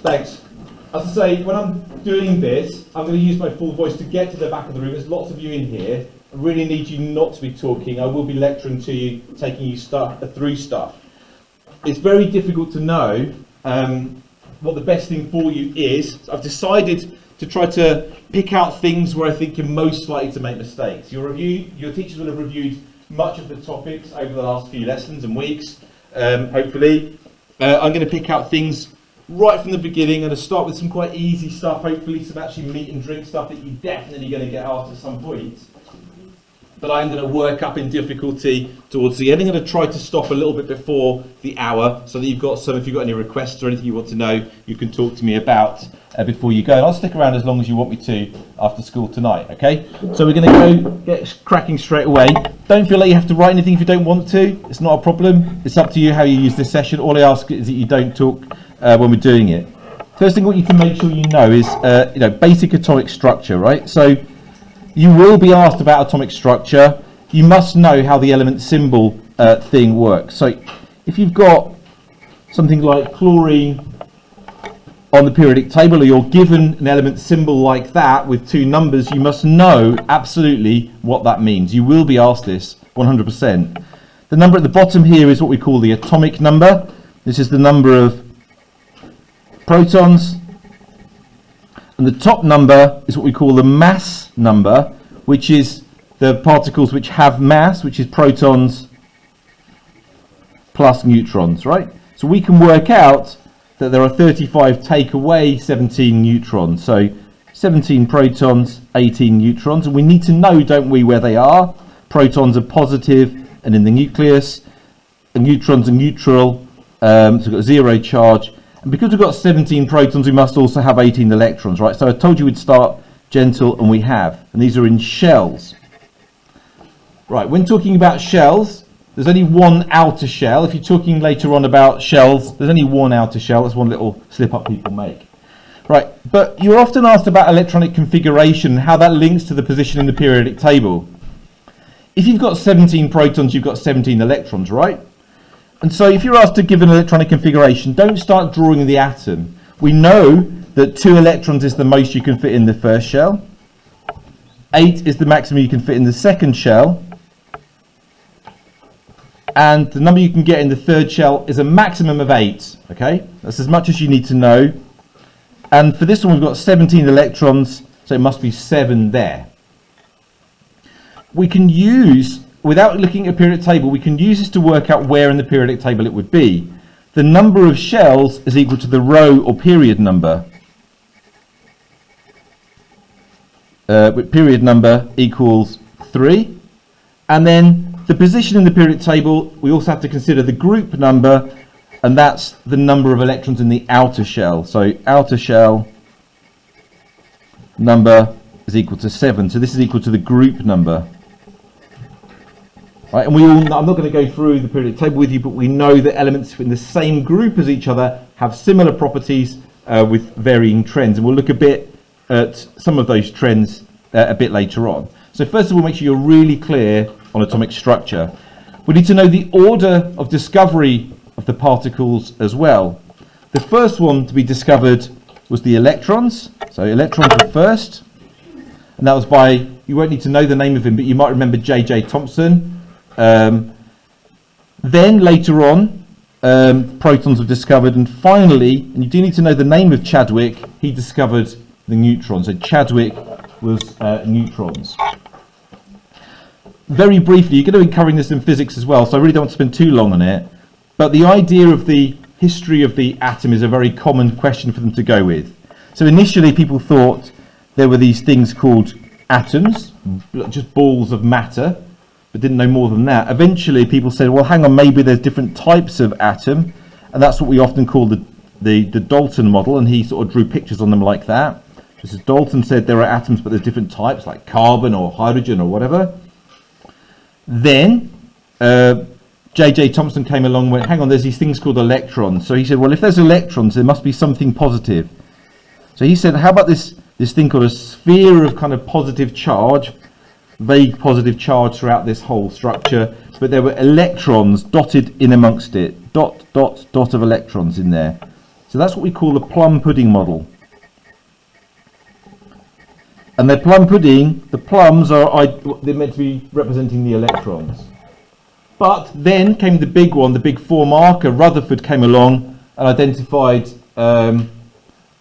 Thanks. As I say, when I'm doing this, I'm going to use my full voice to get to the back of the room. There's lots of you in here. I really need you not to be talking. I will be lecturing to you, taking you through stuff. It's very difficult to know what the best thing for you is. So I've decided to try to pick out things where I think you're most likely to make mistakes. Your teachers will have reviewed much of the topics over the last few lessons and weeks, hopefully. I'm going to pick out things right from the beginning. I'm going to start with some quite easy stuff, hopefully some actually meat and drink stuff that you're definitely going to get asked at some point. But I'm going to work up in difficulty towards the end. I'm going to try to stop a little bit before the hour so that you've got some, if you've got any requests or anything you want to know, you can talk to me about before you go. And I'll stick around as long as you want me to after school tonight, okay? So we're going to go get cracking straight away. Don't feel like you have to write anything if you don't want to. It's not a problem. It's up to you how you use this session. All I ask is that you don't talk when we're doing it. First thing I want you to make sure you know is basic atomic structure, right? So you will be asked about atomic structure. You must know how the element symbol thing works. So if you've got something like chlorine on the periodic table, or you're given an element symbol like that with two numbers, you must know absolutely what that means. You will be asked this 100%. The number at the bottom here is what we call the atomic number. This is the number of protons. And the top number is what we call the mass number, which is the particles which have mass, which is protons plus neutrons, right? So we can work out that there are 35 take away 17 neutrons. So 17 protons, 18 neutrons. And we need to know, don't we, where they are. Protons are positive and in the nucleus. And neutrons are neutral, so we've got zero charge. And because we've got 17 protons, we must also have 18 electrons, right? So I told you we'd start gentle, and we have. And these are in shells. Right, when talking about shells, there's only one outer shell. If you're talking later on about shells, there's only one outer shell. That's one little slip-up people make. Right, but you're often asked about electronic configuration and how that links to the position in the periodic table. If you've got 17 protons, you've got 17 electrons, right? And so if you're asked to give an electronic configuration, don't start drawing the atom. We know that 2 electrons is the most you can fit in the first shell. 8 is the maximum you can fit in the second shell. And the number you can get in the third shell is a maximum of 8. Okay, that's as much as you need to know. And for this one, we've got 17 electrons, so it must be 7 there. We can use, without looking at a periodic table, we can use this to work out where in the periodic table it would be. The number of shells is equal to the row or period number. With period number equals 3. And then the position in the periodic table, we also have to consider the group number, and that's the number of electrons in the outer shell. So outer shell number is equal to 7. So this is equal to the group number. Right, and we all know, I'm not going to go through the periodic table with you, but we know that elements in the same group as each other have similar properties with varying trends. And we'll look a bit at some of those trends a bit later on. So first of all, make sure you're really clear on atomic structure. We need to know the order of discovery of the particles as well. The first one to be discovered was the electrons. So electrons were first, and that was by, you won't need to know the name of him, but you might remember J.J. Thomson. Then later on, protons were discovered, and finally, and you do need to know the name of Chadwick, he discovered the neutrons. So Chadwick was neutrons. Very briefly, you're going to be covering this in physics as well, so I really don't want to spend too long on it. But the idea of the history of the atom is a very common question for them to go with. So initially people thought there were these things called atoms, just balls of matter, but didn't know more than that. Eventually people said, well, hang on, maybe there's different types of atom, and that's what we often call the Dalton model, and he sort of drew pictures on them like that. Just as Dalton said there are atoms, but there's different types, like carbon or hydrogen or whatever. Then J.J. Thomson came along and went, hang on, there's these things called electrons. So he said, well, if there's electrons, there must be something positive. So he said, how about this thing called a sphere of kind of positive charge, vague positive charge throughout this whole structure, but there were electrons dotted in amongst it, dot of electrons in there. So So that's what we call the plum pudding model. And the plum pudding, the plums they're meant to be representing the electrons. But then came the big one, the big 4 marker. Rutherford came along and identified,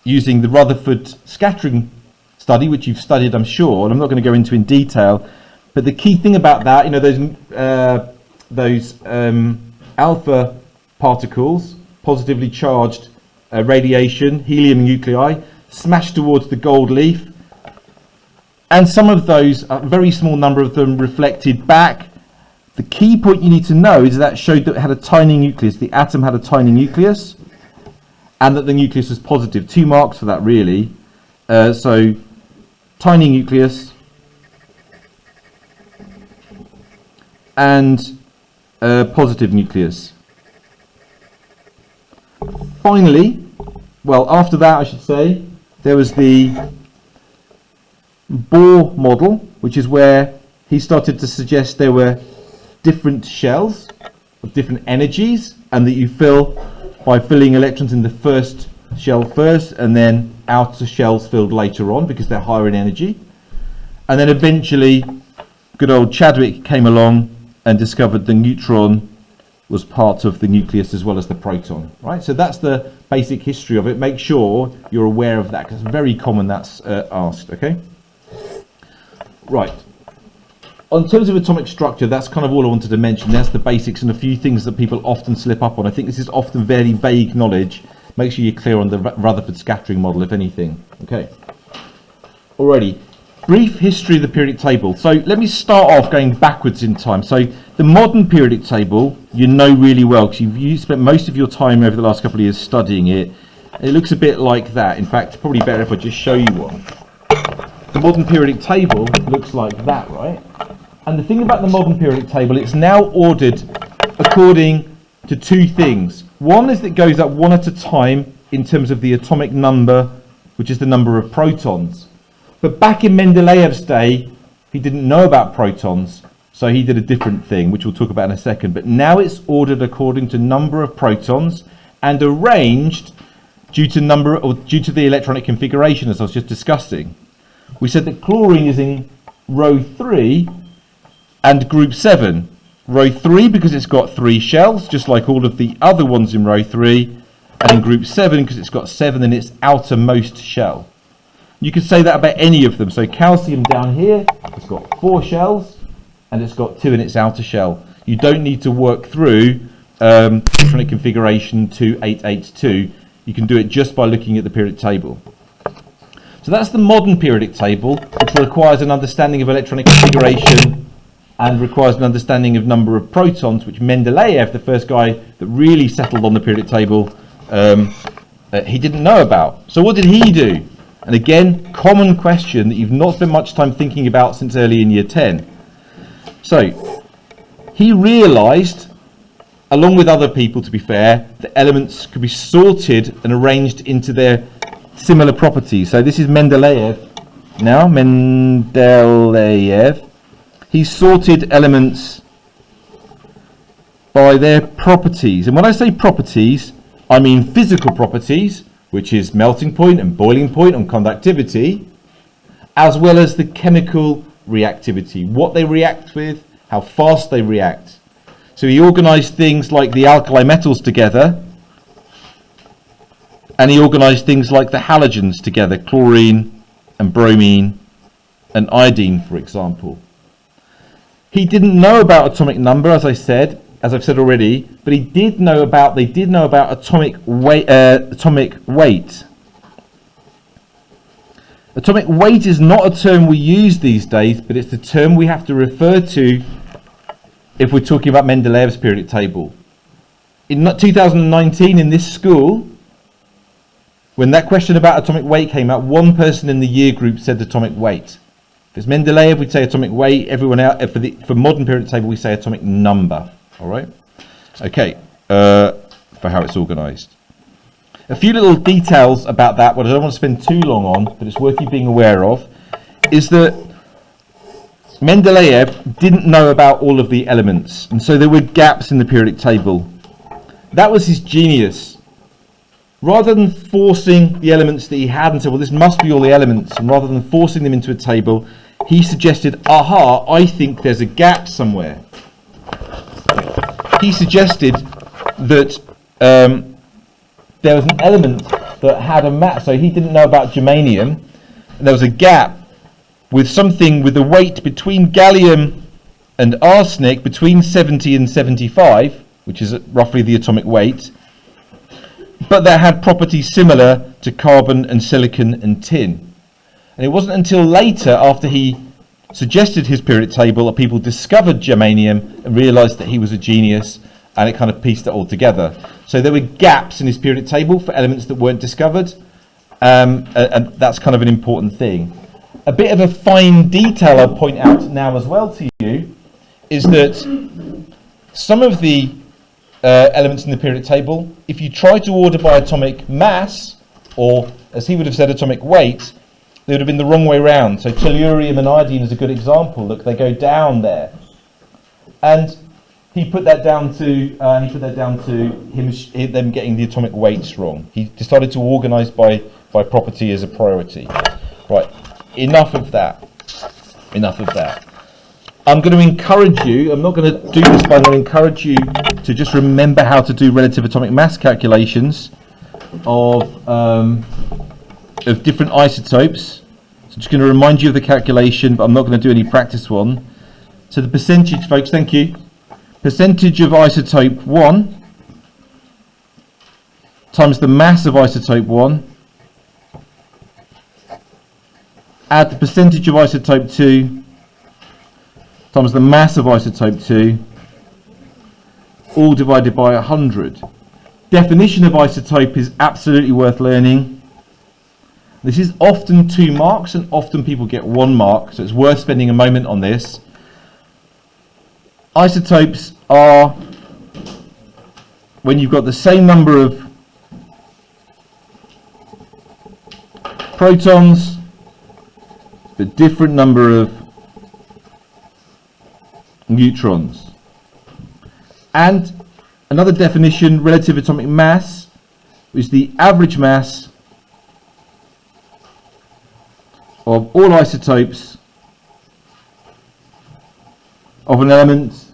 using the Rutherford scattering study, which you've studied, I'm sure, and I'm not going to go into in detail. But the key thing about that, you know, those alpha particles, positively charged radiation, helium nuclei, smashed towards the gold leaf. And some of those, a very small number of them, reflected back. The key point you need to know is that showed that it had a tiny nucleus. The atom had a tiny nucleus, and that the nucleus was positive. 2 marks for that, really. So, tiny nucleus, and positive nucleus. Finally, well, after that, I should say, there was the Bohr model, which is where he started to suggest there were different shells of different energies, and that you fill by filling electrons in the first shell first, and then outer shells filled later on because they're higher in energy. And then eventually good old Chadwick came along and discovered the neutron was part of the nucleus as well as the proton, right? So that's the basic history of it. Make sure you're aware of that because it's very common that's asked, okay? Right. On terms of atomic structure, that's kind of all I wanted to mention. That's the basics and a few things that people often slip up on. I think this is often very vague knowledge. Make sure you're clear on the Rutherford scattering model, if anything. Okay. Alrighty. Brief history of the periodic table. So let me start off going backwards in time. So the modern periodic table, you know really well because you've spent most of your time over the last couple of years studying it. It looks a bit like that. In fact, probably better if I just show you one. The modern periodic table looks like that, right? And the thing about the modern periodic table, it's now ordered according to 2 things. One is that it goes up one at a time in terms of the atomic number, which is the number of protons. But back in Mendeleev's day, he didn't know about protons, so he did a different thing, which we'll talk about in a second. But now it's ordered according to number of protons and arranged due to the electronic configuration, as I was just discussing. We said that chlorine is in row 3 and group 7. Row 3 because it's got 3 shells, just like all of the other ones in row 3, and in group 7 because it's got 7 in its outermost shell. You could say that about any of them. So calcium down here, it's got 4 shells, and it's got 2 in its outer shell. You don't need to work through electronic configuration 2882. You can do it just by looking at the periodic table. So that's the modern periodic table, which requires an understanding of electronic configuration and requires an understanding of number of protons, which Mendeleev, the first guy that really settled on the periodic table, he didn't know about. So what did he do? And again, common question that you've not spent much time thinking about since early in year 10. So he realised, along with other people to be fair, that elements could be sorted and arranged into their similar properties. So this is Mendeleev. Now, Mendeleev, he sorted elements by their properties. And when I say properties, I mean physical properties, which is melting point and boiling point and conductivity, as well as the chemical reactivity, what they react with, how fast they react. So he organised things like the alkali metals together, and he organised things like the halogens together, chlorine and bromine and iodine, for example. He didn't know about atomic number, as I've said already, but they did know about atomic weight. Atomic weight is not a term we use these days, but it's the term we have to refer to if we're talking about Mendeleev's periodic table. In 2019, in this school, when that question about atomic weight came out, one person in the year group said atomic weight. If it's Mendeleev, we'd say atomic weight. Everyone else, for modern periodic table, we say atomic number. All right? Okay, for how it's organised. A few little details about that, what I don't want to spend too long on, but it's worth you being aware of, is that Mendeleev didn't know about all of the elements, and so there were gaps in the periodic table. That was his genius. rather than forcing the elements that he had and said, well, this must be all the elements, and rather than forcing them into a table, he suggested, aha, I think there's a gap somewhere. He suggested that there was an element that had a mass, so he didn't know about germanium, and there was a gap with something with a weight between gallium and arsenic between 70 and 75, which is roughly the atomic weight, but that had properties similar to carbon and silicon and tin. And it wasn't until later, after he suggested his periodic table, that people discovered germanium and realised that he was a genius, and it kind of pieced it all together. So there were gaps in his periodic table for elements that weren't discovered, and that's kind of an important thing. A bit of a fine detail I'll point out now as well to you is that some of the elements in the periodic table, if you try to order by atomic mass, or as he would have said, atomic weight, they would have been the wrong way round. So tellurium and iodine is a good example. Look, they go down there, and he put that down to them getting the atomic weights wrong. He decided to organise by property as a priority. Right, enough of that. I'm going to encourage you, I'm not going to do this, but I'm going to encourage you to just remember how to do relative atomic mass calculations of different isotopes. So I'm just going to remind you of the calculation, but I'm not going to do any practice one. So the percentage, folks, thank you. Percentage of isotope 1 times the mass of isotope 1, add the percentage of isotope 2 times the mass of isotope 2, all divided by 100. Definition of isotope is absolutely worth learning. This is often 2 marks, and often people get 1 mark, so it's worth spending a moment on this. Isotopes are when you've got the same number of protons but different number of neutrons. And another definition, relative atomic mass, is the average mass of all isotopes of an element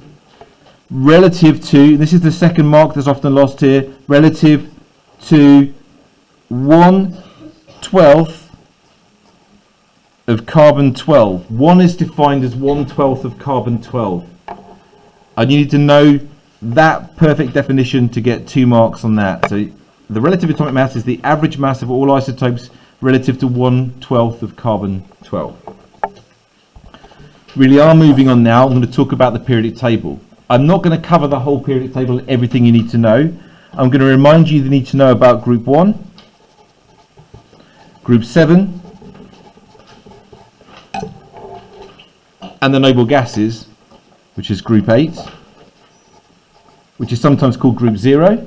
relative to, this is the second mark that's often lost here, relative to 1/12 of carbon 12. 1 is defined as 1/12 of carbon 12. And you need to know that perfect definition to get 2 marks on that. So the relative atomic mass is the average mass of all isotopes relative to 1/12 of carbon 12. Really are moving on now. I'm going to talk about the periodic table. I'm not going to cover the whole periodic table and everything you need to know. I'm going to remind you need to know about group 1, group 7, and the noble gases, which is group 8, which is sometimes called group 0.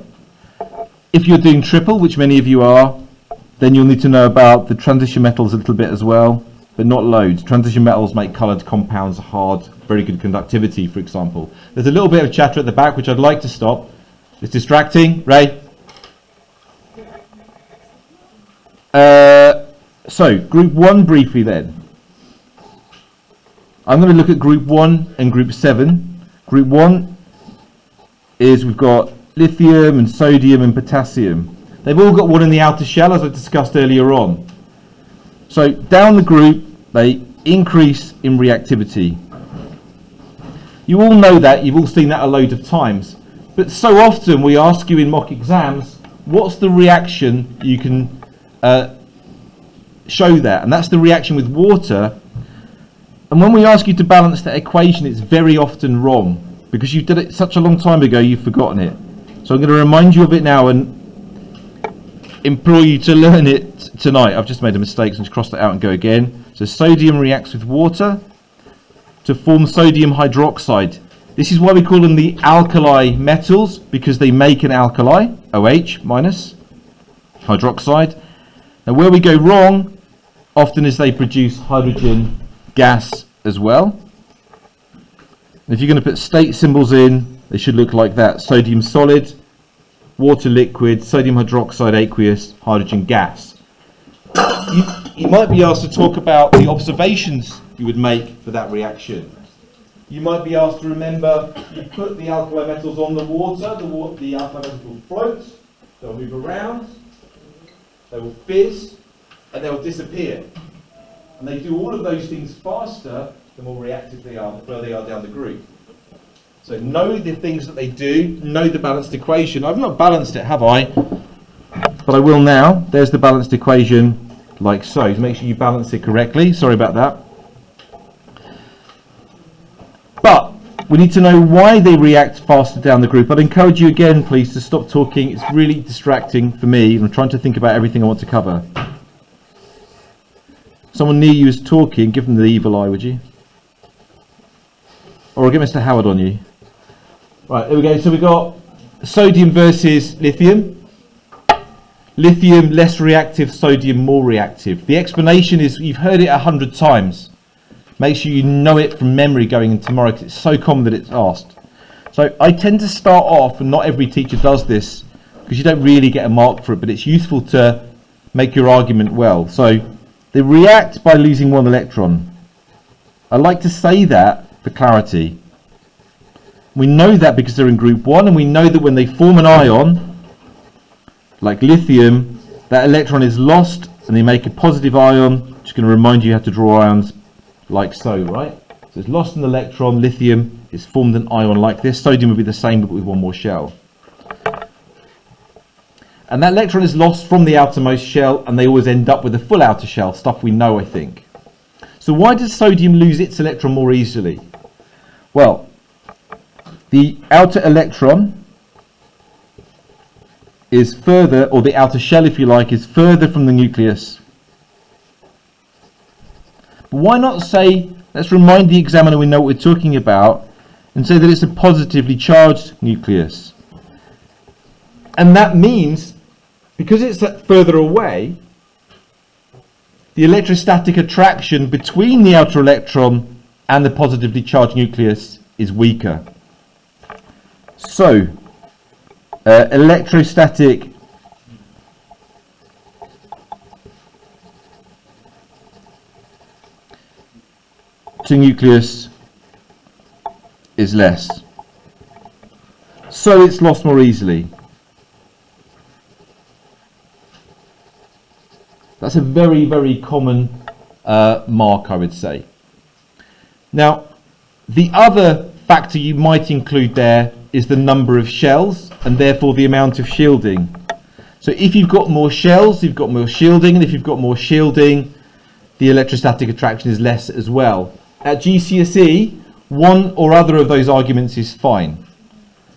If you're doing triple, which many of you are, then you'll need to know about the transition metals a little bit as well, but not loads. Transition metals make coloured compounds hard, very good conductivity, for example. There's a little bit of chatter at the back, which I'd like to stop. It's distracting. Ray? So, group 1 briefly then. I'm going to look at group 1 and group 7. Group 1 is we've got lithium and sodium and potassium. They've all got 1 in the outer shell, as I discussed earlier on. So down the group, they increase in reactivity. You all know that, you've all seen that a load of times. But so often we ask you in mock exams, what's the reaction you can show that? And that's the reaction with water. And when we ask you to balance that equation, it's very often wrong, because you did it such a long time ago, you've forgotten it. So I'm going to remind you of it now and implore you to learn it tonight. I've just made a mistake, so just cross that out and go again. So sodium reacts with water to form sodium hydroxide. This is why we call them the alkali metals, because they make an alkali, OH minus, hydroxide. Now where we go wrong often is they produce hydrogen gas as well. And if you're going to put state symbols in, they should look like that. Sodium solid, water liquid, sodium hydroxide aqueous, hydrogen gas. You might be asked to talk about the observations you would make for that reaction. You might be asked to remember, you put the alkali metals on the water, the alkali metals will float, they'll move around, they will fizz, and they'll disappear. And they do all of those things faster the more reactive they are, the further they are down the group. So know the things that they do, know the balanced equation. I've not balanced it, have I? But I will now. There's the balanced equation, like so. So make sure you balance it correctly. Sorry about that. But we need to know why they react faster down the group. I'd encourage you again, please, to stop talking. It's really distracting for me. I'm trying to think about everything I want to cover. Someone near you is talking. Give them the evil eye, would you? Or I'll get Mr. Howard on you. Right, here we go. So we've got sodium versus lithium. Lithium less reactive, sodium more reactive. The explanation is, you've heard it 100 times. Make sure you know it from memory going in tomorrow, because it's so common that it's asked. So I tend to start off, and not every teacher does this, because you don't really get a mark for it, but it's useful to make your argument well. So they react by losing one electron. I like to say that for clarity. We know that because they're in group 1, and we know that when they form an ion, like lithium, that electron is lost and they make a positive ion. Just going to remind you how to draw ions like so, right? So it's lost an electron, lithium, it's formed an ion like this. Sodium would be the same but with one more shell. And that electron is lost from the outermost shell, and they always end up with a full outer shell, stuff we know, I think. So why does sodium lose its electron more easily? Well, the outer electron is further, or the outer shell, if you like, is further from the nucleus. But why not say, let's remind the examiner we know what we're talking about, and say that it's a positively charged nucleus. And that means, because it's further away, the electrostatic attraction between the outer electron and the positively charged nucleus is weaker. So, electrostatic to nucleus is less. So it's lost more easily. That's a very, very common mark, I would say. Now, the other factor you might include there is the number of shells, and therefore the amount of shielding. So if you've got more shells, you've got more shielding, and if you've got more shielding, the electrostatic attraction is less as well. At GCSE, one or other of those arguments is fine.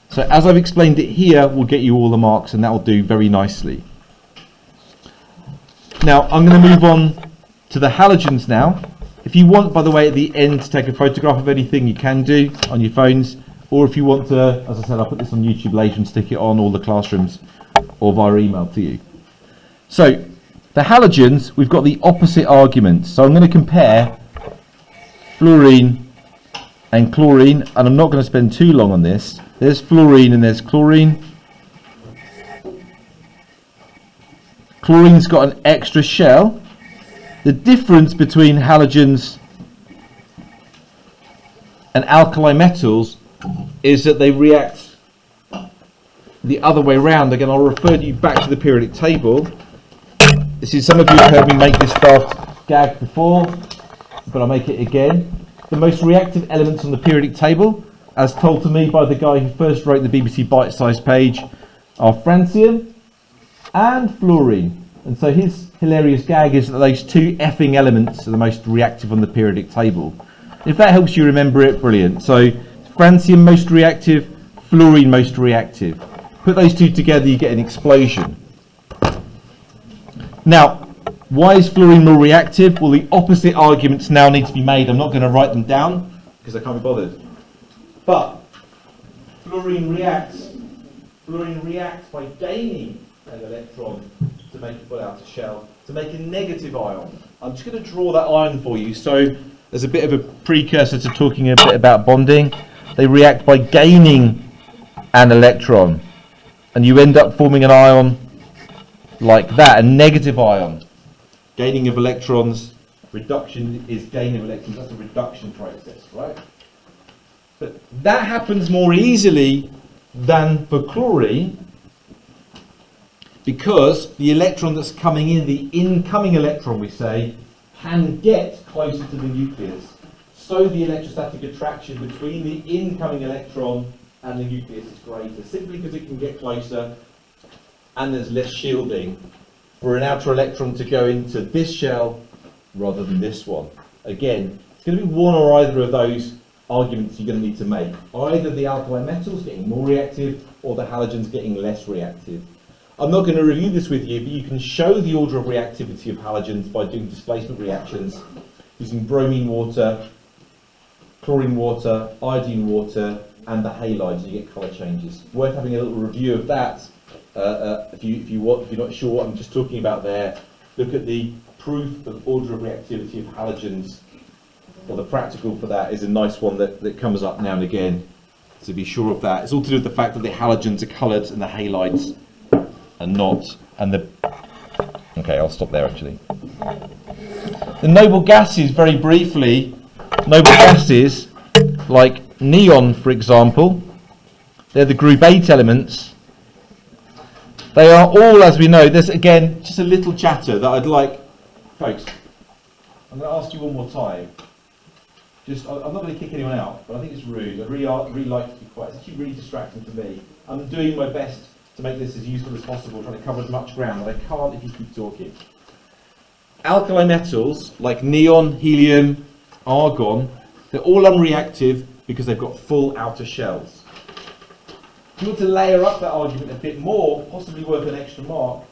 So as I've explained it here, we'll get you all the marks, and that will do very nicely. Now, I'm going to move on to the halogens now. If you want, by the way, at the end to take a photograph of anything, you can do on your phones. Or if you want to, as I said, I'll put this on YouTube later and stick it on all the classrooms or via email to you. So, the halogens, we've got the opposite arguments. So I'm going to compare fluorine and chlorine, and I'm not going to spend too long on this. There's fluorine and there's chlorine. Chlorine's got an extra shell. The difference between halogens and alkali metals is that they react the other way around. Again, I'll refer you back to the periodic table. This is, some of you have heard me make this daft gag before, but I'll make it again. The most reactive elements on the periodic table, as told to me by the guy who first wrote the BBC Bite-sized page, are francium and fluorine. And so his hilarious gag is that those two effing elements are the most reactive on the periodic table. If that helps you remember it, brilliant. So francium most reactive, fluorine most reactive. Put those two together, you get an explosion. Now, why is fluorine more reactive? Well, the opposite arguments now need to be made. I'm not going to write them down because I can't be bothered. But fluorine reacts by gaining an electron to make a full outer shell, to make a negative ion. I'm just going to draw that ion for you. So there's a bit of a precursor to talking a bit about bonding. They react by gaining an electron. and you end up forming an ion like that, a negative ion. Gaining of electrons, reduction is gain of electrons, that's a reduction process, right? But that happens more easily than for chlorine, because the electron that's coming in, the incoming electron, we say, can get closer to the nucleus. So the electrostatic attraction between the incoming electron and the nucleus is greater, simply because it can get closer and there's less shielding for an outer electron to go into this shell rather than this one. Again, it's going to be one or either of those arguments you're going to need to make. Either the alkali metals getting more reactive or the halogens getting less reactive. I'm not going to review this with you, but you can show the order of reactivity of halogens by doing displacement reactions using bromine water, chlorine water, iodine water, and the halides. You get colour changes. Worth having a little review of that. If you're not sure what I'm just talking about there, look at the proof of order of reactivity of halogens, or the practical for that is a nice one that comes up now and again, to be sure of that. It's all to do with the fact that the halogens are coloured and the halides are not. Okay, I'll stop there actually. The noble gases, very briefly, noble gases like neon, for example, they're the group 8 elements. They are all, as we know, there's again just a little chatter that I'd like, folks, I'm going to ask you one more time. I'm not going to kick anyone out, but I think it's rude. I really like to be quiet. It's actually really distracting for me. I'm doing my best to make this as useful as possible, trying to cover as much ground, but I can't if you keep talking. Alkali metals like neon, helium, argon, they're all unreactive because they've got full outer shells. If you want to layer up that argument a bit more, possibly worth an extra mark,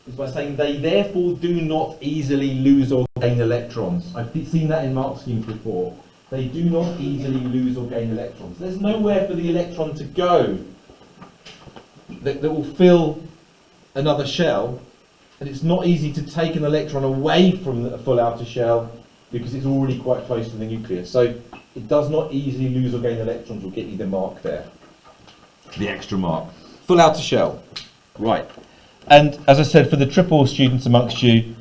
is by saying they therefore do not easily lose or gain electrons. I've seen that in mark schemes before. They do not easily lose or gain electrons. There's nowhere for the electron to go that will fill another shell, and it's not easy to take an electron away from a full outer shell because it's already quite close to the nucleus. So it does not easily lose or gain electrons. Will get you the mark there. The extra mark. Full outer shell. Right. And as I said, for the triple students amongst you,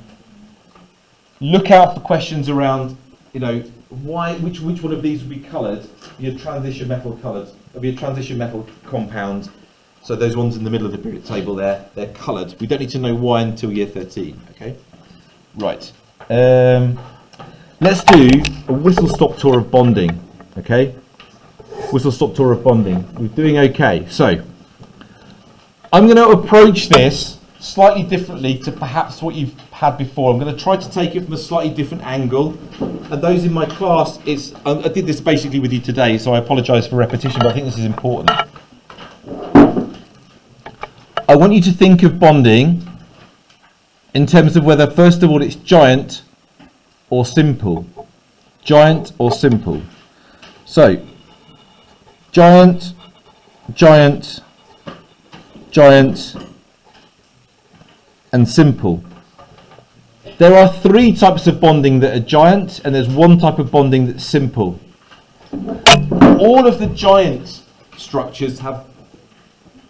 look out for questions around, which one of these would be coloured, be a transition metal coloured, it'll be a transition metal compound. So those ones in the middle of the periodic table there, they're coloured. We don't need to know why until year 13, okay? Right. Let's do a whistle-stop tour of bonding, okay? Whistle-stop tour of bonding. We're doing okay. So, I'm going to approach this slightly differently to perhaps what you've had before. I'm going to try to take it from a slightly different angle. And those in my class, I did this basically with you today, so I apologise for repetition, but I think this is important. I want you to think of bonding in terms of whether, first of all, it's giant or simple. Giant or simple. So, giant, giant, giant, and simple. There are 3 types of bonding that are giant, and there's 1 type of bonding that's simple. All of the giant structures have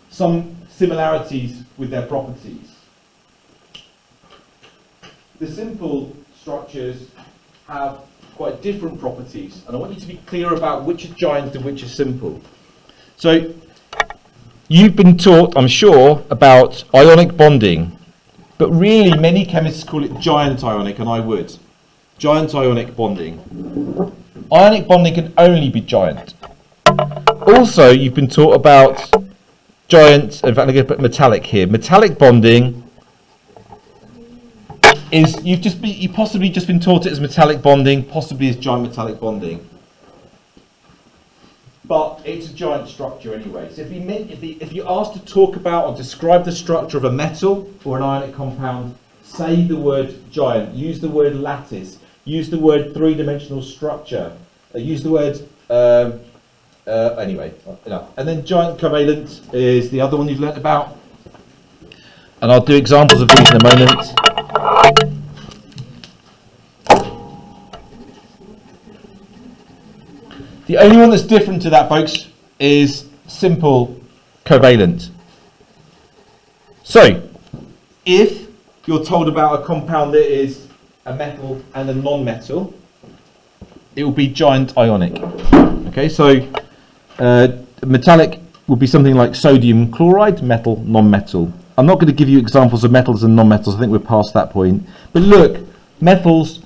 some similarities with their properties. The simple structures have quite different properties, and I want you to be clear about which are giant and which are simple. So, you've been taught, I'm sure, about ionic bonding, but really many chemists call it giant ionic, and I would. Giant ionic bonding. Ionic bonding can only be giant. Also, you've been taught about giant, in fact I'm going to put metallic here. Metallic bonding is, you've possibly just been taught it as metallic bonding, possibly as giant metallic bonding. But it's a giant structure anyway. So if you're asked to talk about or describe the structure of a metal or an ionic compound, say the word giant, use the word lattice, use the word 3-dimensional structure, use the word, anyway, enough. And then giant covalent is the other one you've learnt about. And I'll do examples of these in a moment. The only one that's different to that, folks, is simple covalent. So, if you're told about a compound that is a metal and a non-metal, it will be giant ionic. Okay, so metallic would be something like sodium chloride, metal, non-metal. I'm not going to give you examples of metals and non-metals, I think we're past that point. But look, metals,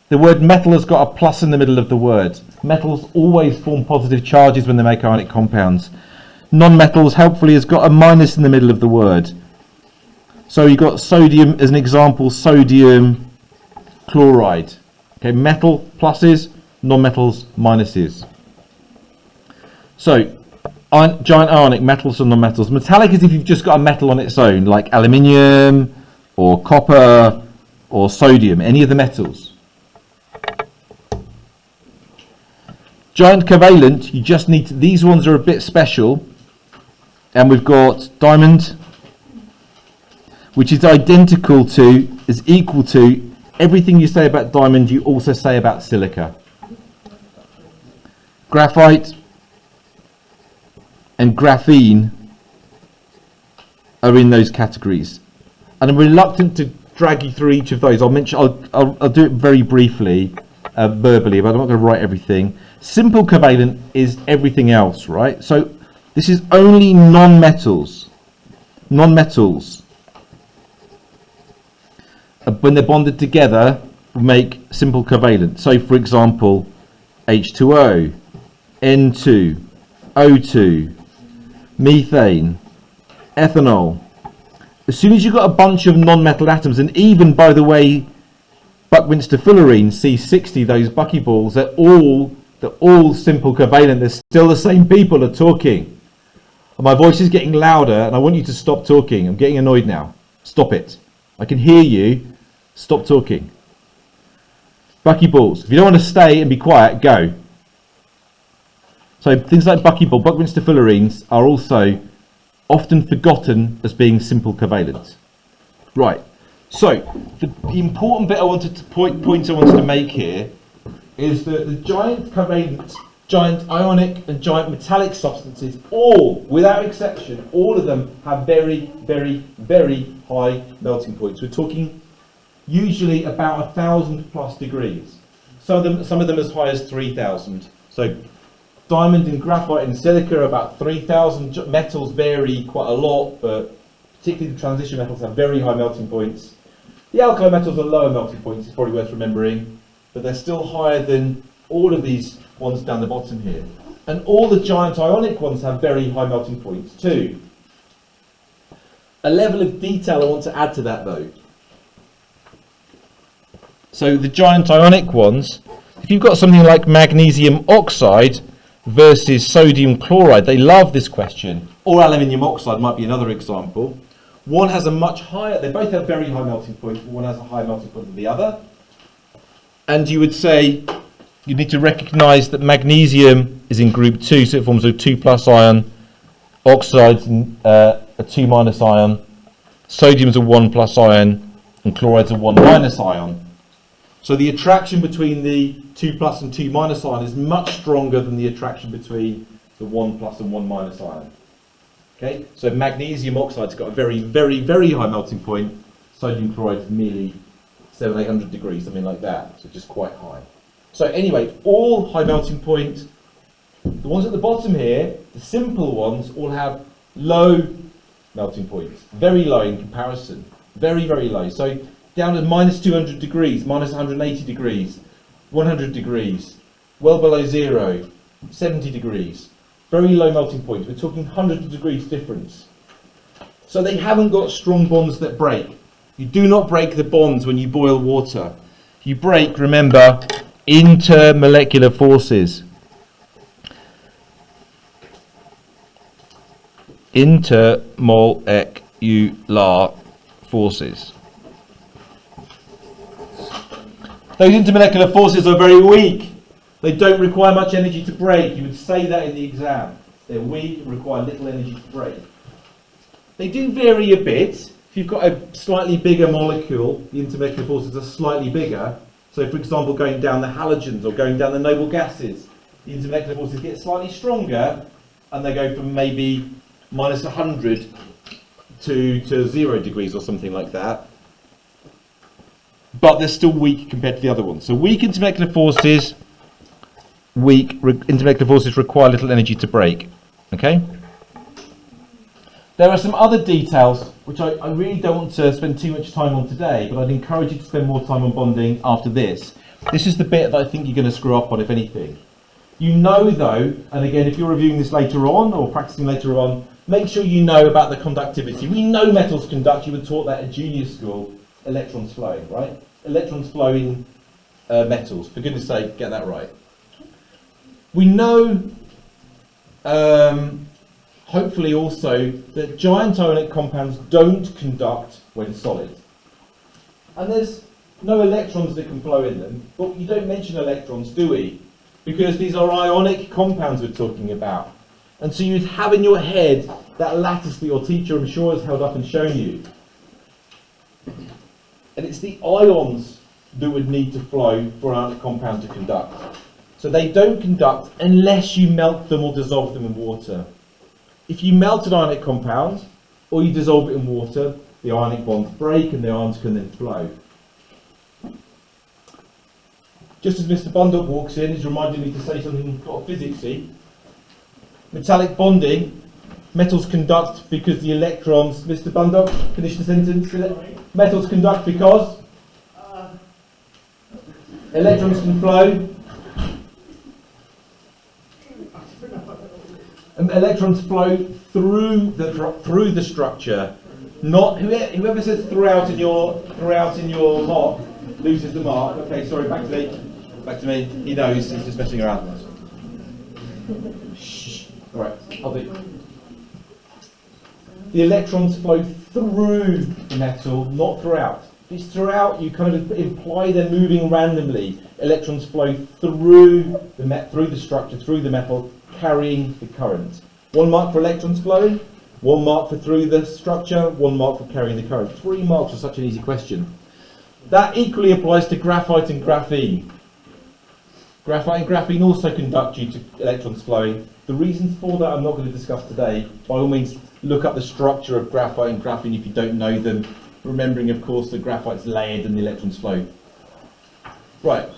the word metal has got a plus in the middle of the word. Metals always form positive charges when they make ionic compounds. Non-metals, helpfully, has got a minus in the middle of the word. So you've got sodium as an example, sodium chloride. Okay, metal pluses, non-metals minuses. So, giant ionic, metals and non-metals. Metallic is if you've just got a metal on its own, like aluminium or copper or sodium, any of the metals. Giant covalent, you just need to, these ones are a bit special, and we've got diamond, which is identical to, is equal to, everything you say about diamond you also say about silica. Graphite and graphene are in those categories, and I'm reluctant to drag you through each of those. I'll do it very briefly, verbally, but I'm not going to write everything. Simple covalent is everything else, right? So this is only non-metals. When they're bonded together, make simple covalent. So, for example, H2O, N2, O2, methane, ethanol. As soon as you've got a bunch of non-metal atoms, and even, by the way, Buckminster fullerene, C60, those buckyballs, they're all simple covalent. They're still the same people are talking. And my voice is getting louder, and I want you to stop talking. I'm getting annoyed now. Stop it. I can hear you. Stop talking. Buckyballs. If you don't want to stay and be quiet, go. So things like buckyball, Buckminster fullerenes are also often forgotten as being simple covalent. Right. So the important bit I wanted to point I wanted to make here is that the giant covalent, giant ionic and giant metallic substances, all, without exception, all of them have very, very, very high melting points. We're talking usually about 1,000 plus degrees. Some of them as high as 3,000. So diamond and graphite and silica are about 3,000. Metals vary quite a lot, but particularly the transition metals have very high melting points. The alkali metals are lower melting points, it's probably worth remembering, but they're still higher than all of these ones down the bottom here. And all the giant ionic ones have very high melting points too. A level of detail I want to add to that though. So the giant ionic ones, if you've got something like magnesium oxide versus sodium chloride, they love this question, or aluminium oxide might be another example. One has a much higher, they both have very high melting points, but one has a higher melting point than the other. And you would say, you need to recognise that magnesium is in group 2, so it forms a 2+ ion, oxide's a 2- ion, sodium's a 1+ ion, and chloride's a 1- ion. So the attraction between the 2+ and 2- ion is much stronger than the attraction between the 1+ and 1- ion. Okay, so magnesium oxide's got a very, very, very high melting point. Sodium chloride is merely 700-800 degrees, something like that, so just quite high. So anyway, all high melting point. The ones at the bottom here, the simple ones, all have low melting points, very low in comparison, very, very low. So down to -200 degrees, -180 degrees, 100 degrees, well below 0, 70 degrees. Very low melting points. We're talking hundreds of degrees difference. So they haven't got strong bonds that break. You do not break the bonds when you boil water. You break, remember, intermolecular forces. Intermolecular forces. Those intermolecular forces are very weak. They don't require much energy to break. You would say that in the exam. They're weak and require little energy to break. They do vary a bit. If you've got a slightly bigger molecule, the intermolecular forces are slightly bigger. So for example, going down the halogens or going down the noble gases, the intermolecular forces get slightly stronger, and they go from maybe -100 to 0 degrees or something like that. But they're still weak compared to the other ones. So weak intermolecular forces require little energy to break. Okay? There are some other details which I really don't want to spend too much time on today, but I'd encourage you to spend more time on bonding after this. This is the bit that I think you're going to screw up on, if anything. You know though, and again if you're reviewing this later on or practicing later on, make sure you know about the conductivity. We know metals conduct, you were taught that at junior school, electrons flowing, right? Electrons flow in metals, for goodness sake, get that right. We know, hopefully also, that giant ionic compounds don't conduct when solid. And there's no electrons that can flow in them, but you don't mention electrons, do we? Because these are ionic compounds we're talking about. And so you'd have in your head that lattice that your teacher, I'm sure, has held up and shown you. And it's the ions that would need to flow for an ionic compound to conduct. So they don't conduct unless you melt them or dissolve them in water. If you melt an ionic compound, or you dissolve it in water, the ionic bonds break and the ions can then flow. Just as Mr. Bundock walks in, he's reminded me to say something sort of physicsy. Metallic bonding, metals conduct because the electrons... Mr. Bundock, finish the sentence. Metals conduct because electrons can flow. And electrons flow through the structure. Not whoever says throughout in your mark loses the mark. Okay, sorry, back to me. He knows, he's just messing around. Shh. All right, I'll do. The electrons flow through the metal, not throughout. If it's throughout, you kind of imply they're moving randomly. Electrons flow through the structure, through the metal, carrying the current. 1 mark for electrons flowing, 1 mark for through the structure, 1 mark for carrying the current. 3 marks for such an easy question. That equally applies to graphite and graphene. Graphite and graphene also conduct due to electrons flowing. The reasons for that I'm not going to discuss today. By all means, look up the structure of graphite and graphene if you don't know them, remembering, of course, that graphite's layered and the electrons flow. Right.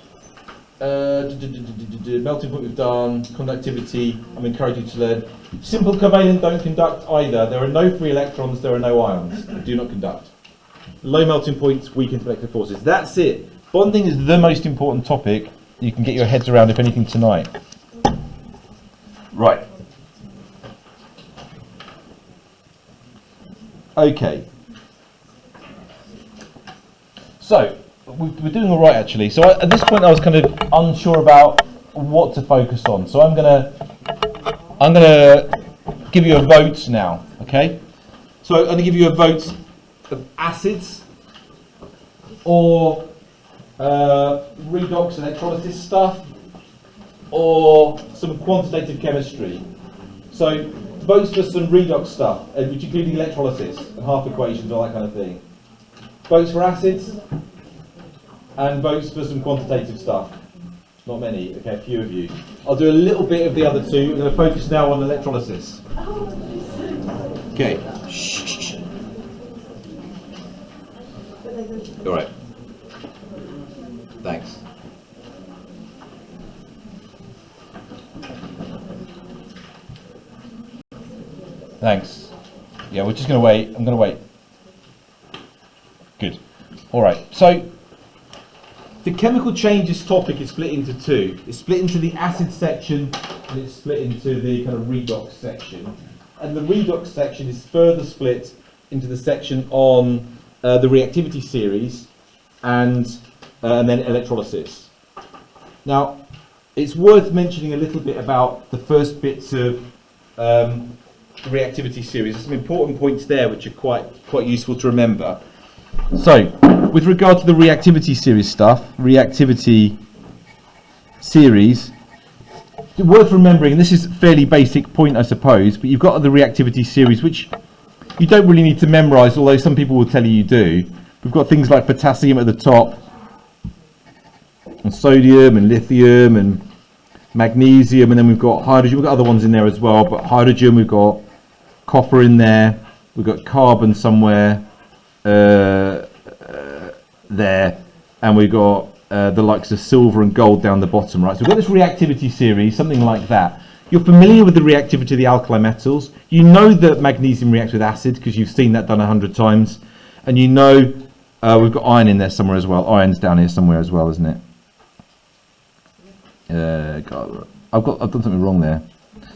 Melting point we've done, conductivity, I'm encouraging you to learn. Simple covalent don't conduct either. There are no free electrons, there are no ions. They do not conduct. Low melting points, weak intermolecular forces. That's it. Bonding is the most important topic you can get your heads around, if anything, tonight. Right. Okay. So, we're doing all right actually. So at this point I was kind of unsure about what to focus on. So I'm gonna give you a vote now, okay? So I'm gonna give you a vote of acids or redox electrolysis stuff or some quantitative chemistry. So votes for some redox stuff, which including electrolysis and half equations, all that kind of thing. Votes for acids and votes for some quantitative stuff. Not many, okay, a few of you. I'll do a little bit of the other two. I'm going to focus now on electrolysis. Okay. Shh. All right. Thanks. Thanks. Yeah, we're just going to wait. I'm going to wait. Good. All right. So the chemical changes topic is split into two. It's split into the acid section and it's split into the kind of redox section. And the redox section is further split into the section on the reactivity series and then electrolysis. Now, it's worth mentioning a little bit about the first bits of the reactivity series. There's some important points there which are quite useful to remember. So, with regard to the reactivity series stuff, reactivity series, worth remembering, and this is a fairly basic point I suppose, but you've got the reactivity series which you don't really need to memorise, although some people will tell you do. We've got things like potassium at the top, and sodium and lithium and magnesium, and then we've got hydrogen. We've got other ones in there as well, but hydrogen, we've got copper in there, we've got carbon somewhere there, and we've got the likes of silver and gold down the bottom, right? So we've got this reactivity series, something like that. You're familiar with the reactivity of the alkali metals. You know that magnesium reacts with acid because you've seen that done 100 times. And you know we've got iron in there somewhere as well. Iron's down here somewhere as well, isn't it? God, I've done something wrong there.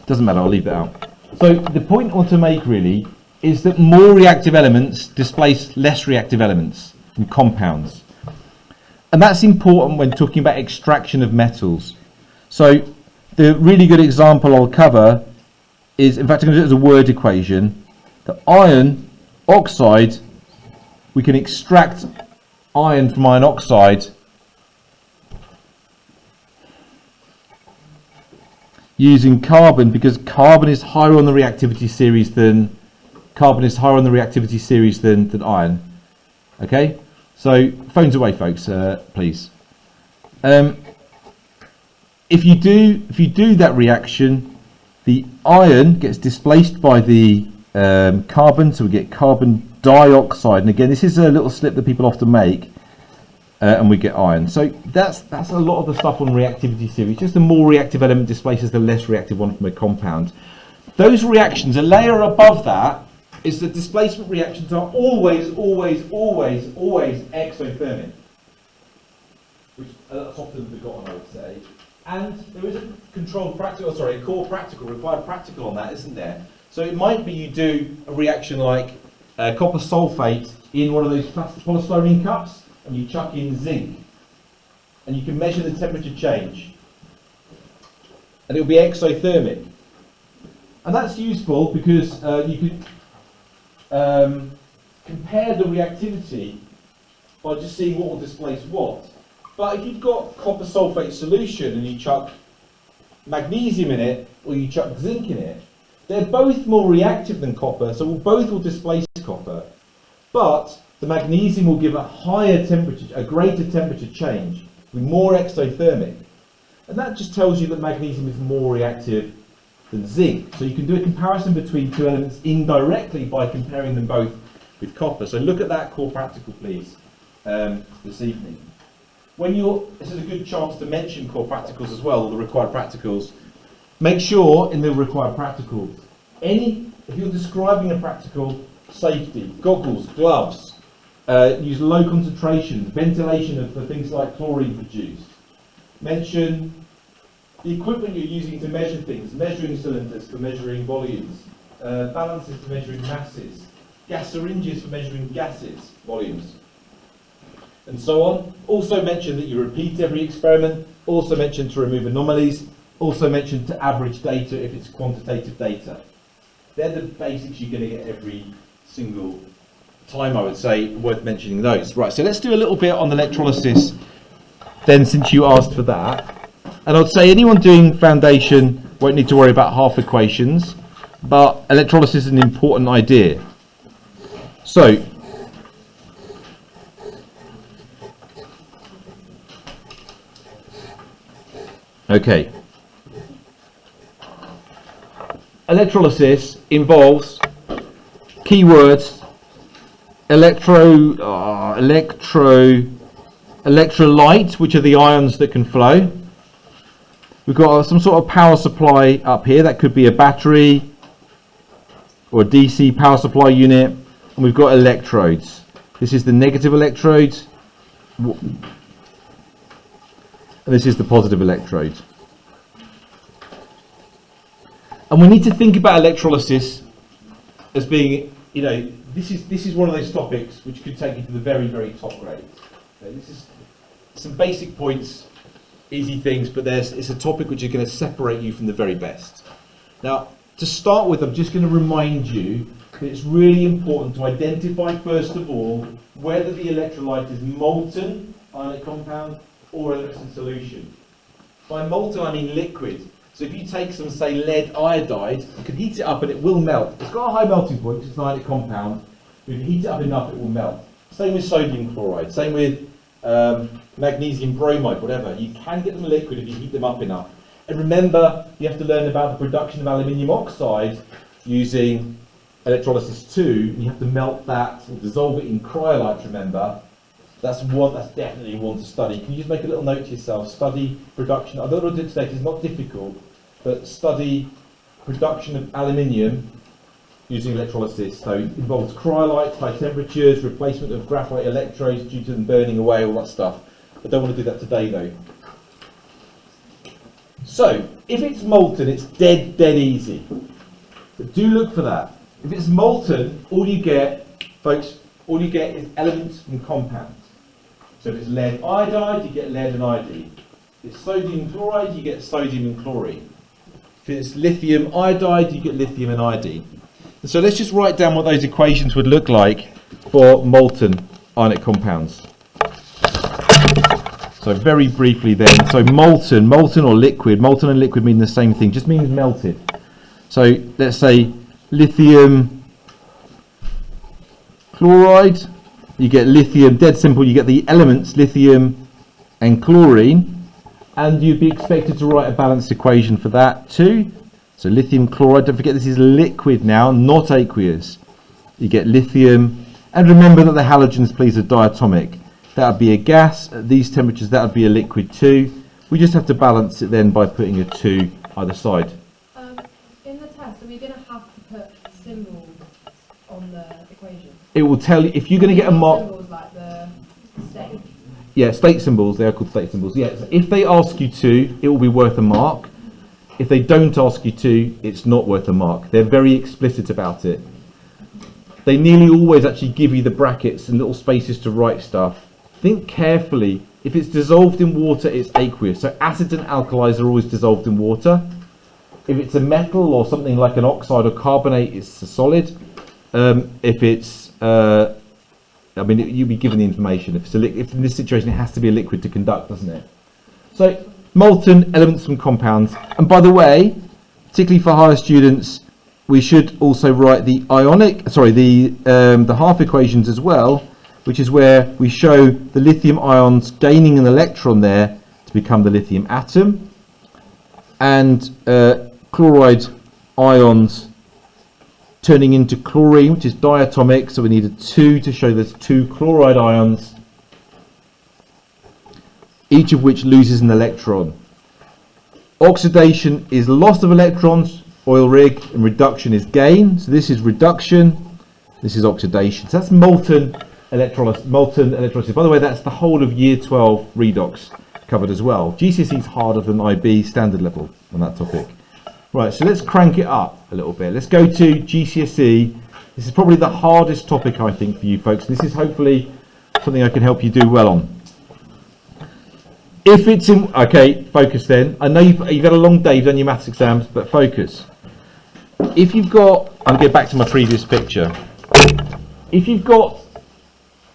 Doesn't matter, I'll leave that out. So the point I want to make really is that more reactive elements displace less reactive elements from compounds. And that's important when talking about extraction of metals. So the really good example I'll cover is, in fact, I'm going to do it as a word equation. The iron oxide, we can extract iron from iron oxide using carbon, because carbon is higher on the reactivity series than iron. Okay, so phones away, folks, please. If you do that reaction, the iron gets displaced by the carbon, so we get carbon dioxide. And again, this is a little slip that people often make, and we get iron. So that's a lot of the stuff on reactivity series. Just the more reactive element displaces the less reactive one from a compound. Those reactions, a layer above that, is that displacement reactions are always exothermic, which that's often forgotten, I would say. And there is a core practical, required practical on that, isn't there? So it might be you do a reaction like copper sulfate in one of those plastic polystyrene cups, and you chuck in zinc, and you can measure the temperature change, and it'll be exothermic. And that's useful because you could compare the reactivity by just seeing what will displace what. But if you've got copper sulfate solution and you chuck magnesium in it, or you chuck zinc in it, they're both more reactive than copper, so both will displace copper. But the magnesium will give a higher temperature, a greater temperature change, with more exothermic. And that just tells you that magnesium is more reactive than zinc. So you can do a comparison between two elements indirectly by comparing them both with copper. So look at that core practical, please, this evening. This is a good chance to mention core practicals as well, or the required practicals. Make sure in the required practicals, if you're describing a practical, safety, goggles, gloves, use low concentration, ventilation of the things like chlorine produced. Mention the equipment you're using to measure things, measuring cylinders for measuring volumes, balances for measuring masses, gas syringes for measuring gases, volumes, and so on. Also mention that you repeat every experiment, also mention to remove anomalies, also mention to average data if it's quantitative data. They're the basics you're going to get every single time, I would say, worth mentioning those. Right, so let's do a little bit on electrolysis then, since you asked for that. And I'd say anyone doing foundation won't need to worry about half equations, but electrolysis is an important idea. So, okay. Electrolysis involves keywords electrolyte, which are the ions that can flow. We've got some sort of power supply up here. That could be a battery or a DC power supply unit. And we've got electrodes. This is the negative electrode. And this is the positive electrode. And we need to think about electrolysis as being, this is one of those topics which could take you to the very, very top grades. Okay, this is some basic points, easy things, but it's a topic which is going to separate you from the very best. Now, to start with, I'm just going to remind you that it's really important to identify, first of all, whether the electrolyte is molten ionic compound or whether it's in solution. By molten, I mean liquid. So if you take some, say, lead iodide, you can heat it up and it will melt. It's got a high melting point because it's an ionic compound. If you heat it up enough, it will melt. Same with sodium chloride. Same with magnesium bromide, whatever. You can get them liquid if you heat them up enough. And remember, you have to learn about the production of aluminium oxide using electrolysis 2, you have to melt that, or dissolve it in cryolite, remember. That's definitely one to study. Can you just make a little note to yourself? Study production. I don't know what to do today, it's not difficult, but study production of aluminium using electrolysis. So it involves cryolite, high temperatures, replacement of graphite electrodes due to them burning away, all that stuff. I don't want to do that today though. So, if it's molten, it's dead easy. But do look for that. If it's molten, all you get, folks, all you get is elements and compounds. So if it's lead iodide, you get lead and iodine. If it's sodium chloride, you get sodium and chlorine. If it's lithium iodide, you get lithium and iodine. And so let's just write down what those equations would look like for molten ionic compounds. So very briefly then, so molten or liquid, molten and liquid mean the same thing, just means melted. So let's say lithium chloride, you get lithium, dead simple, you get the elements lithium and chlorine, and you'd be expected to write a balanced equation for that too. So lithium chloride, don't forget this is liquid now, not aqueous. You get lithium, and remember that the halogens, please, are diatomic. That would be a gas. At these temperatures, that would be a liquid too. We just have to balance it then by putting a 2 either side. In the test, are we going to have to put symbols on the equation? It will tell you, if you're going to get a mark... Symbols like the state? Yeah, state symbols, they are called state symbols. Yeah, so if they ask you to, it will be worth a mark. If they don't ask you to, it's not worth a mark. They're very explicit about it. They nearly always actually give you the brackets and little spaces to write stuff. Think carefully. If it's dissolved in water, it's aqueous. So acids and alkalis are always dissolved in water. If it's a metal or something like an oxide or carbonate, it's a solid. If it's, you'll be given the information. If in this situation, it has to be a liquid to conduct, doesn't it? So molten elements and compounds. And by the way, particularly for higher students, we should also write the half equations as well, which is where we show the lithium ions gaining an electron there to become the lithium atom, and chloride ions turning into chlorine, which is diatomic, so we need a 2 to show there's 2 chloride ions, each of which loses an electron. Oxidation is loss of electrons, oil rig, and reduction is gain. So this is reduction, this is oxidation. So that's molten electrolysis. By the way, that's the whole of Year 12 redox covered as well. GCSE is harder than IB standard level on that topic. Right, so let's crank it up a little bit. Let's go to GCSE. This is probably the hardest topic, I think, for you folks. This is hopefully something I can help you do well on. If it's in, okay, focus then. I know you've had a long day, you've done your maths exams, but focus. If you've got, I'll get back to my previous picture. If you've got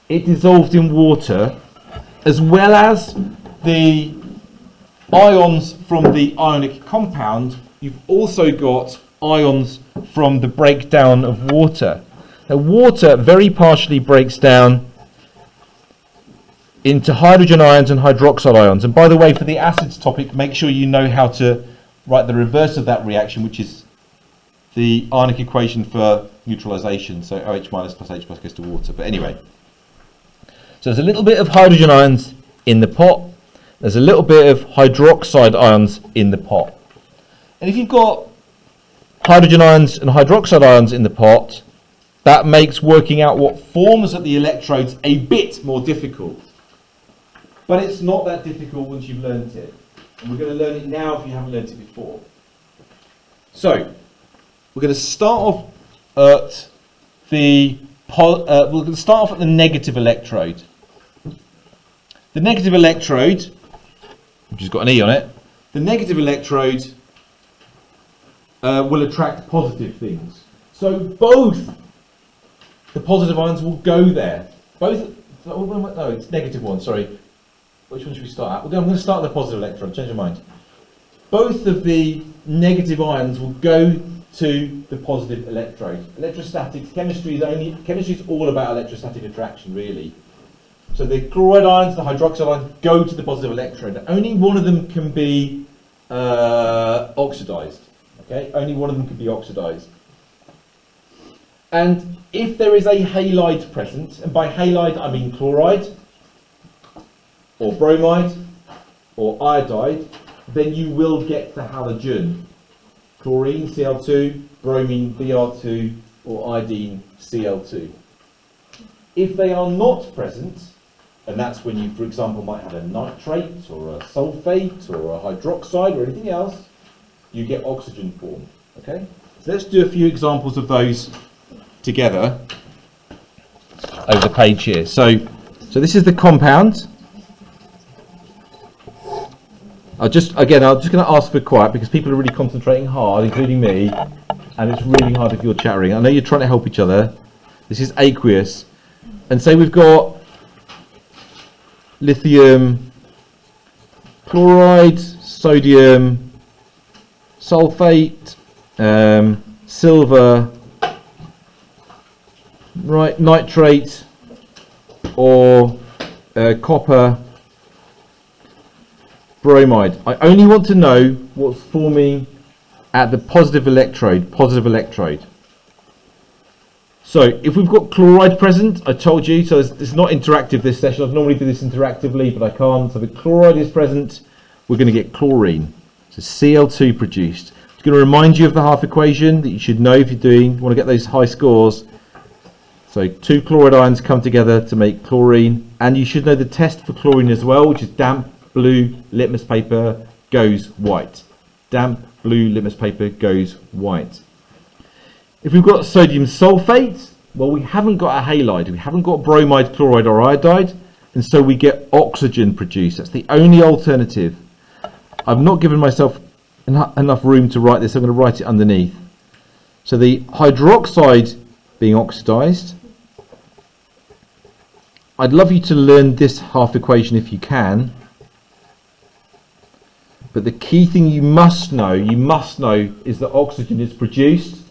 it dissolved in water, as well as the ions from the ionic compound, you've also got ions from the breakdown of water. Now, water very partially breaks down into hydrogen ions and hydroxide ions. And by the way, for the acids topic, make sure you know how to write the reverse of that reaction, which is the ionic equation for neutralization. So OH minus plus H plus goes to water. But anyway, so there's a little bit of hydrogen ions in the pot. There's a little bit of hydroxide ions in the pot. And if you've got hydrogen ions and hydroxide ions in the pot, that makes working out what forms at the electrodes a bit more difficult. But it's not that difficult once you've learned it. And we're going to learn it now if you haven't learned it before. So, we're going to start off at the negative electrode. The negative electrode, which has got an E on it, the negative electrode will attract positive things. So both the positive ions will go there. No, it's negative one, sorry. Which one should we start at? I'm going to start with the positive electron, change your mind. Both of the negative ions will go to the positive electrode. Electrostatics, chemistry is all about electrostatic attraction, really. So the chloride ions, the hydroxide ions go to the positive electrode. Only one of them can be oxidized. Okay, only one of them can be oxidized. And if there is a halide present, and by halide I mean chloride, or bromide, or iodide, then you will get the halogen. Chlorine, Cl2, bromine, Br2, or iodine, Cl2. If they are not present, and that's when you, for example, might have a nitrate, or a sulfate, or a hydroxide, or anything else, you get oxygen formed. Okay? So let's do a few examples of those together over the page here. So this is the compound. I'm just going to ask for quiet because people are really concentrating hard, including me, and it's really hard if you're chattering. I know you're trying to help each other. This is aqueous. And say we've got lithium chloride, sodium sulfate, silver, right, nitrate, or copper, bromide. I only want to know what's forming at the positive electrode. So if we've got chloride present, I told you, so it's not interactive this session. I'd normally do this interactively, but I can't. So if the chloride is present, we're going to get chlorine. So Cl2 produced. It's going to remind you of the half equation that you should know if you want to get those high scores. So two chloride ions come together to make chlorine, and you should know the test for chlorine as well, which is damp blue litmus paper goes white. Damp blue litmus paper goes white. If we've got sodium sulfate, well, we haven't got a halide. We haven't got bromide, chloride, or iodide, and so we get oxygen produced. That's the only alternative. I've not given myself enough room to write this. I'm going to write it underneath. So the hydroxide being oxidized. I'd love you to learn this half equation if you can. But the key thing you must know is that oxygen is produced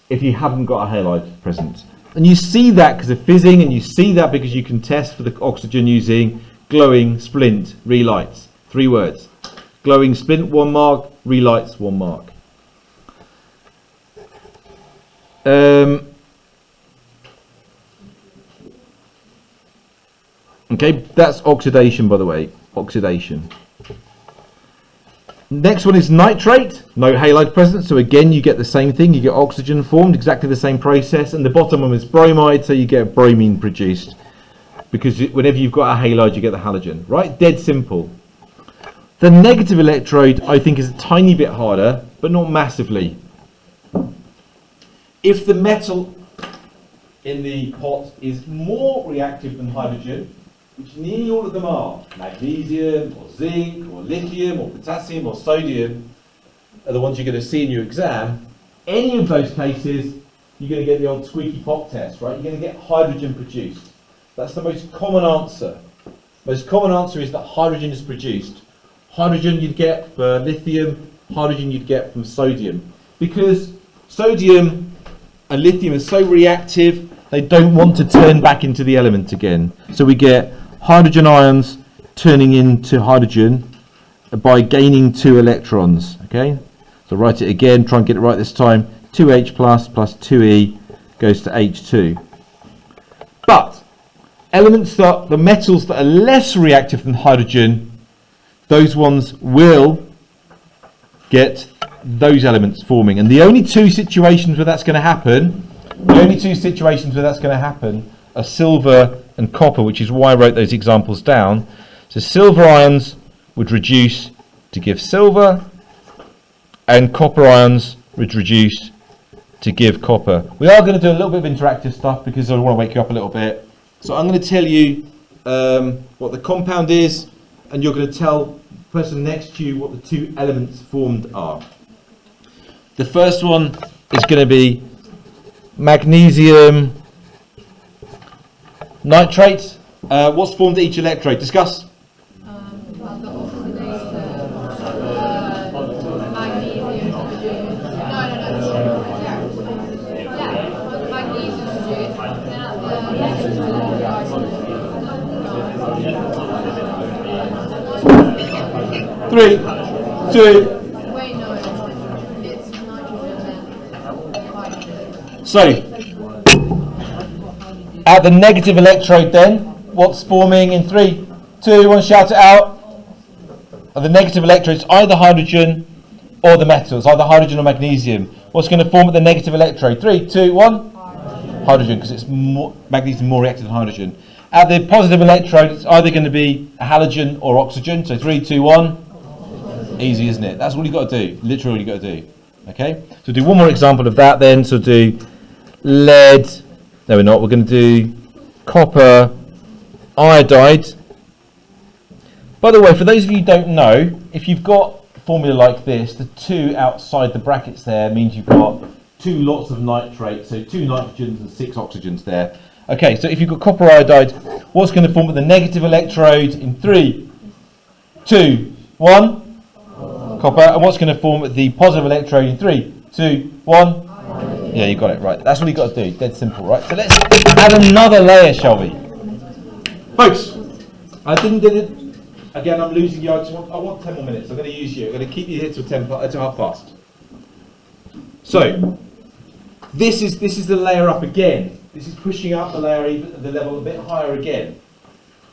if you haven't got a halide present. And you see that because of fizzing, and you see that because you can test for the oxygen using glowing splint relights. 3 words. Glowing splint, 1 mark. Relights, 1 mark. Okay, that's oxidation, by the way. Oxidation. Next one is nitrate. No halide present, so again you get the same thing. You get oxygen formed, exactly the same process. And the bottom one is bromide, so you get bromine produced. Because whenever you've got a halide, you get the halogen. Right? Dead simple. The negative electrode, I think, is a tiny bit harder, but not massively. If the metal in the pot is more reactive than hydrogen, which nearly all of them are, magnesium, or zinc, or lithium, or potassium, or sodium, are the ones you're going to see in your exam, any of those cases, you're going to get the old squeaky pot test, right? You're going to get hydrogen produced. That's the most common answer. Most common answer is that hydrogen is produced. Hydrogen you'd get for lithium, hydrogen you'd get from sodium. Because sodium and lithium are so reactive, they don't want to turn back into the element again. So we get hydrogen ions turning into hydrogen by gaining 2 electrons. Okay, so write it again, try and get it right this time. 2H plus 2E goes to H2. But elements the metals that are less reactive than hydrogen, those ones will get those elements forming. And the only 2 situations where that's going to happen, are silver and copper, which is why I wrote those examples down. So silver ions would reduce to give silver, and copper ions would reduce to give copper. We are going to do a little bit of interactive stuff because I want to wake you up a little bit. So I'm going to tell you what the compound is, and you're going to tell the person next to you what the 2 elements formed are. The first one is going to be magnesium nitrate. What's formed at each electrode? Discuss. The oxidation, magnesium produced. Magnesium produced. Then at the 3, 2. Wait, no, it's nitrogen then. Hydrogen. So, at the negative electrode then, what's forming in 3, 2, 1, shout it out. At the negative electrode, it's either hydrogen or the metals, either hydrogen or magnesium. What's going to form at the negative electrode? 3, 2, 1? Hydrogen, because it's magnesium more reactive than hydrogen. At the positive electrode, it's either going to be a halogen or oxygen. So 3, 2, 1. Easy, isn't it? That's all you've got to do. Literally all you've got to do. Okay? So do one more example of that then. So do lead. No, we're not. We're going to do copper iodide. By the way, for those of you who don't know, if you've got a formula like this, the 2 outside the brackets there means you've got 2 lots of nitrate, so 2 nitrogens and 6 oxygens there. Okay, so if you've got copper iodide, what's going to form at the negative electrode in 3, 2, 1? Copper. And what's going to form at the positive electrode in 3, 2, 1? Yeah, you got it right. That's what you've got to do. Dead simple, right? So let's add another layer, shall we? Folks, I didn't do it. Again, I'm losing you. I want 10 more minutes. I'm going to use you. I'm going to keep you here till half-past. So, this is the layer up again. This is pushing up the layer, even the level a bit higher again.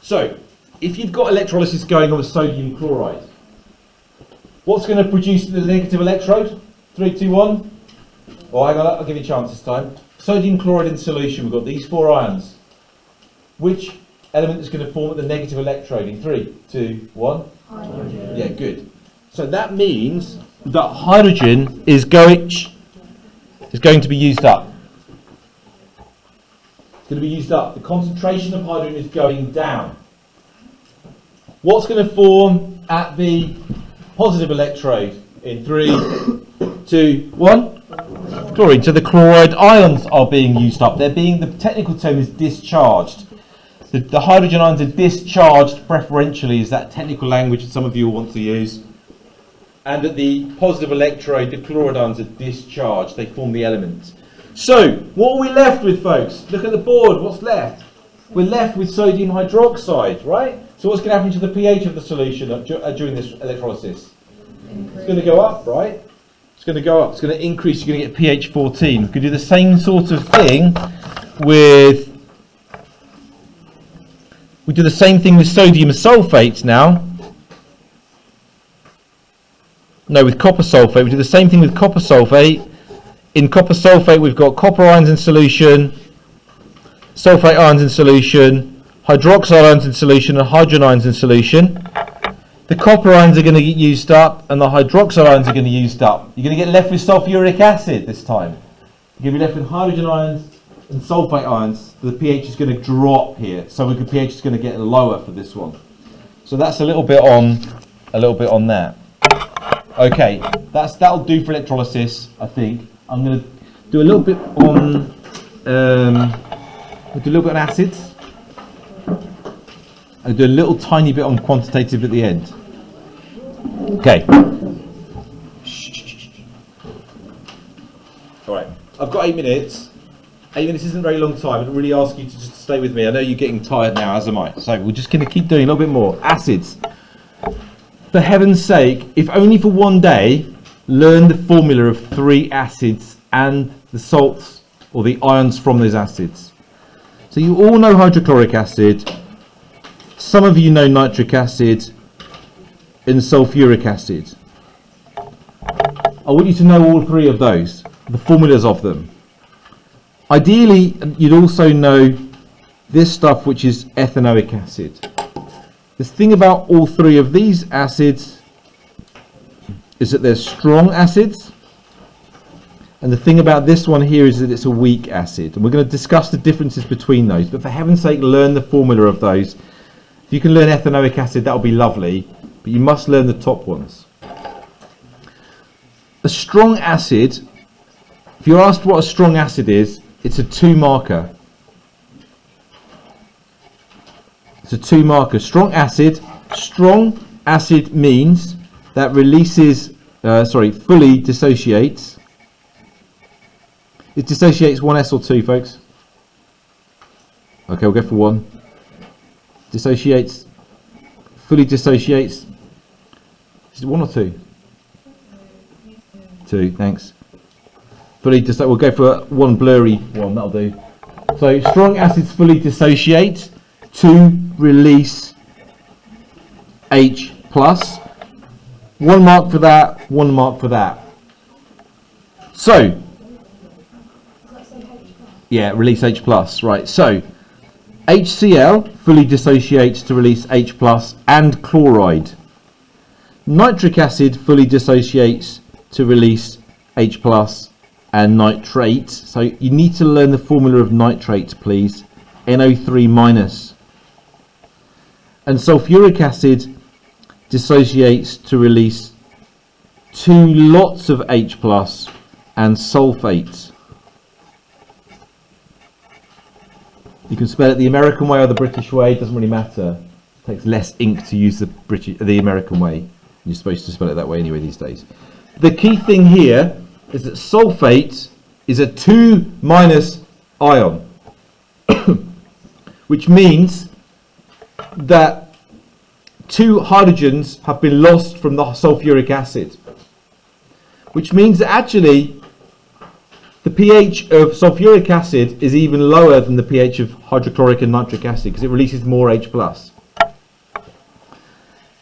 So, if you've got electrolysis going on with sodium chloride, what's going to produce the negative electrode? 3, 2, 1. Oh, hang on, I'll give you a chance this time. Sodium chloride in solution. We've got these 4 ions. Which element is going to form at the negative electrode in 3, 2, 1? Hydrogen. Yeah, good. So that means that hydrogen is going to be used up. It's going to be used up. The concentration of hydrogen is going down. What's going to form at the positive electrode in 3, 2, 1? Chlorine. So the chloride ions are being used up. The technical term is discharged. The hydrogen ions are discharged preferentially, is that technical language that some of you want to use. And at the positive electrode, the chloride ions are discharged. They form the element. So, what are we left with, folks? Look at the board. What's left? We're left with sodium hydroxide, right? So what's going to happen to the pH of the solution during this electrolysis? It's going to go up, right? It's going to go up. It's going to increase. You're going to get pH 14. We could do the same sort of thing with... We do the same thing with sodium sulfate now. No, with copper sulfate. We do the same thing with copper sulfate. In copper sulfate, we've got copper ions in solution, sulfate ions in solution, hydroxide ions in solution, and hydrogen ions in solution. The copper ions are going to get used up, and the hydroxide ions are going to get used up. You're going to get left with sulfuric acid this time. You're going to be left with hydrogen ions and sulfate ions. The pH is going to drop here, so the pH is going to get lower for this one. So that's a little bit on that. Okay, that'll do for electrolysis, I think. I'm going to do a little bit on acids. I'll do a little tiny bit on quantitative at the end. Okay. All right. I've got 8 minutes. 8 minutes isn't a very long time. I don't really ask you to just stay with me. I know you're getting tired now, as am I. So we're just going to keep doing a little bit more. Acids. For heaven's sake, if only for one day, learn the formula of 3 acids and the salts or the ions from those acids. So you all know hydrochloric acid. Some of you know nitric acid and sulfuric acid. I want you to know all 3 of those, the formulas of them. Ideally, you'd also know this stuff, which is ethanoic acid. The thing about all 3 of these acids is that they're strong acids, and the thing about this one here is that it's a weak acid, and we're going to discuss the differences between those, but for heaven's sake, learn the formula of those. If you can learn ethanoic acid, that'll be lovely, but you must learn the top ones. A strong acid, if you're asked what a strong acid is, it's a 2 marker. It's a 2 marker. Strong acid means that releases, fully dissociates. It dissociates 1 S or 2, folks. Okay, we'll go for 1. Dissociates, fully dissociates. Is it 1 or 2? 2, thanks. we'll go for one blurry one, that'll do. So strong acids fully dissociate to release H plus. 1 mark for that, 1 mark for that. So, yeah, release H plus, right. So, HCl fully dissociates to release H plus and chloride. Nitric acid fully dissociates to release H plus and nitrate. So you need to learn the formula of nitrate, please. NO3 minus. And sulfuric acid dissociates to release 2 lots of H plus and sulfate. You can spell it the American way or the British way, it doesn't really matter. It takes less ink to use the American way. You're supposed to spell it that way anyway these days. The key thing here is that sulfate is a 2 minus ion, which means that 2 hydrogens have been lost from the sulfuric acid, which means that actually the pH of sulfuric acid is even lower than the pH of hydrochloric and nitric acid because it releases more H plus.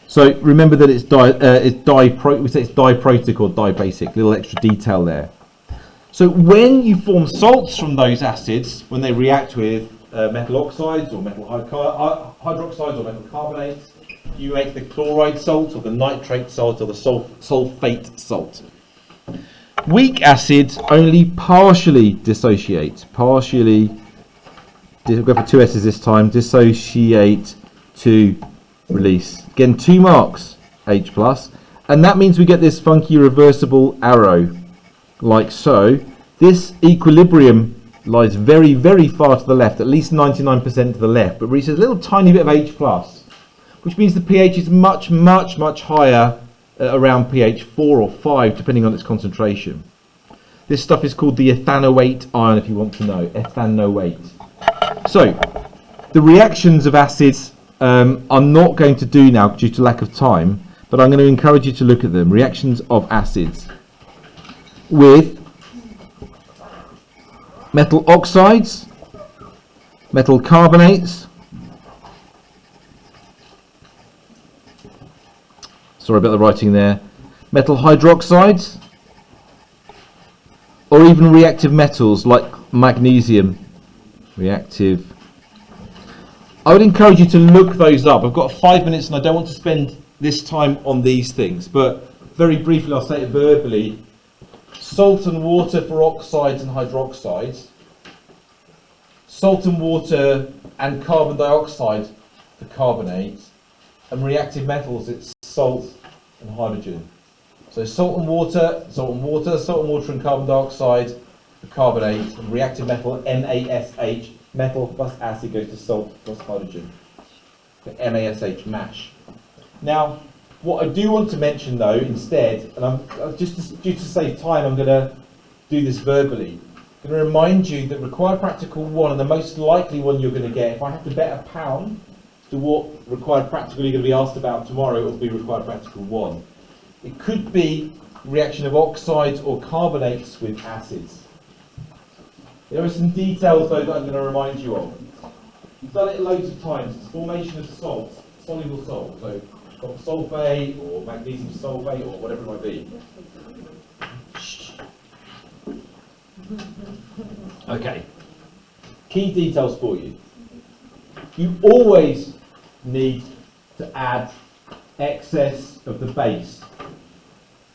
So remember that it's diprotic or dibasic, little extra detail there. So when you form salts from those acids, when they react with metal oxides or metal hydroxides or metal carbonates, you make the chloride salt or the nitrate salt or the sulfate salt. Weak acids only partially dissociate. Partially, we'll go for 2 S's this time, dissociate to release. Again, 2 marks, H plus. And that means we get this funky reversible arrow, like so. This equilibrium lies very, very far to the left, at least 99% to the left, but reaches a little tiny bit of H plus, which means the pH is much, much, much higher, around pH 4 or 5, depending on its concentration. This stuff is called the ethanoate ion, if you want to know, ethanoate. So, the reactions of acids I'm not going to do now due to lack of time, but I'm going to encourage you to look at them. Reactions of acids with metal oxides, metal carbonates, sorry about the writing there, metal hydroxides, or even reactive metals like magnesium. Reactive. I would encourage you to look those up. I've got 5 minutes and I don't want to spend this time on these things, but very briefly I'll say it verbally. Salt and water for oxides and hydroxides. Salt and water and carbon dioxide for carbonates. And reactive metals, it's salt and hydrogen. So salt and water, salt and water, salt and water and carbon dioxide for carbonates, and reactive metal, NaSH. Metal plus acid goes to salt plus hydrogen. The MaSH, MASH. Now, what I do want to mention though, instead, and I'm just due to save time, I'm going to do this verbally. I'm going to remind you that required practical 1, and the most likely one you're going to get, if I have to bet £1 to what required practical you're going to be asked about tomorrow, it will be required practical 1. It could be reaction of oxides or carbonates with acids. There are some details though that I'm going to remind you of. You've done it loads of times. It's formation of salts, soluble salt. So copper sulfate or magnesium sulfate or whatever it might be. Okay. Key details for you. You always need to add excess of the base.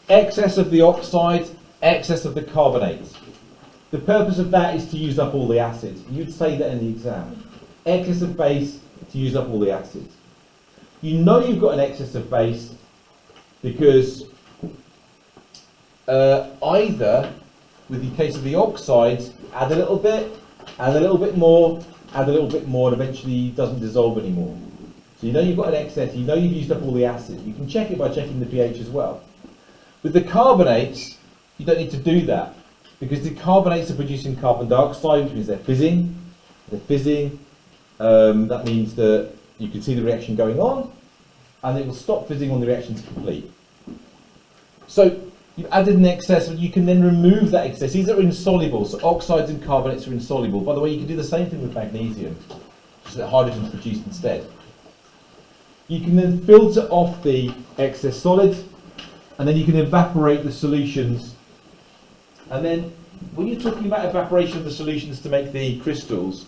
Excess of the oxide, excess of the carbonates. The purpose of that is to use up all the acids. You'd say that in the exam. Excess of base to use up all the acids. You know you've got an excess of base because either, with the case of the oxides, add a little bit more, add a little bit more, and eventually it doesn't dissolve anymore. So you know you've got an excess, you know you've used up all the acid. You can check it by checking the pH as well. With the carbonates, you don't need to do that, because the carbonates are producing carbon dioxide, which means they're fizzing. They're fizzing. That means that you can see the reaction going on, and it will stop fizzing when the reaction's complete. So You've added an excess, but you can then remove that excess. These are insoluble, so oxides and carbonates are insoluble. By the way, you can do the same thing with magnesium, just that hydrogen's produced instead. You can then filter off the excess solid, and then you can evaporate the solutions. And then, when you're talking about evaporation of the solutions to make the crystals,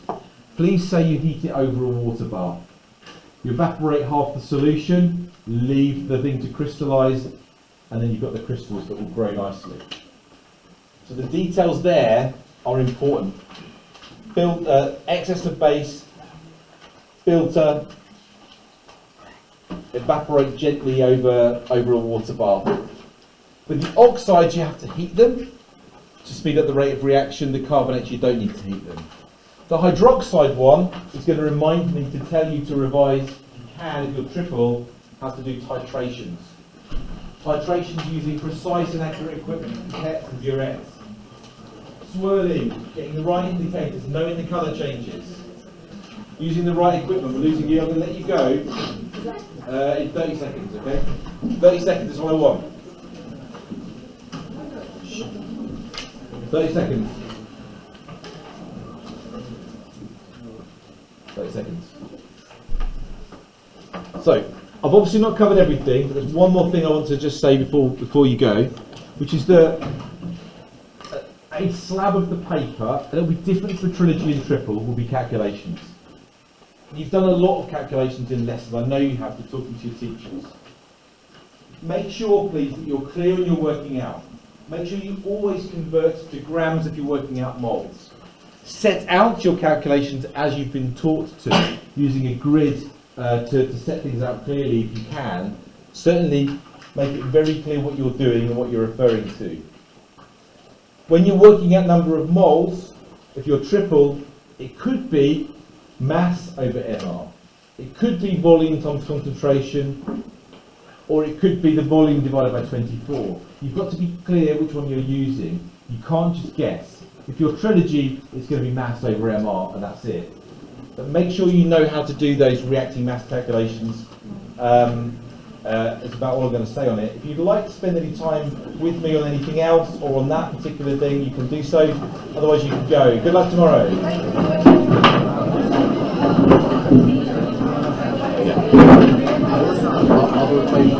please say you heat it over a water bath. You evaporate half the solution, leave the thing to crystallise, and then you've got the crystals that will grow nicely. So the details there are important. Excess of base, filter, evaporate gently over a water bath. With the oxides, you have to heat them to speed up the rate of reaction. The carbonates, you don't need to heat them. The hydroxide one is going to remind me to tell you to revise, if you can, if you're triple, how to do titrations. Titrations using precise and accurate equipment, pipettes and burettes. Swirling, getting the right indicators, knowing the colour changes. Using the right equipment. We're losing you, I'm going to let you go in 30 seconds, okay? 30 seconds is all I want. 30 seconds. 30 seconds. So, I've obviously not covered everything, but there's one more thing I want to just say before you go, which is that a slab of the paper, and it'll be different for trilogy and triple, will be calculations. You've done a lot of calculations in lessons, I know you have, been talking to your teachers. Make sure, please, that you're clear in your working out. Make sure you always convert to grams if you're working out moles. Set out your calculations as you've been taught to, using a grid to set things out clearly if you can. Certainly make it very clear what you're doing and what you're referring to. When you're working out number of moles, if you're triple, it could be mass over MR. It could be volume times concentration, or it could be the volume divided by 24. You've got to be clear which one you're using. You can't just guess. If you're trilogy, it's going to be mass over MR, and that's it. But make sure you know how to do those reacting mass calculations. It's about all I'm going to say on it. If you'd like to spend any time with me on anything else, or on that particular thing, you can do so. Otherwise, you can go. Good luck tomorrow. I'll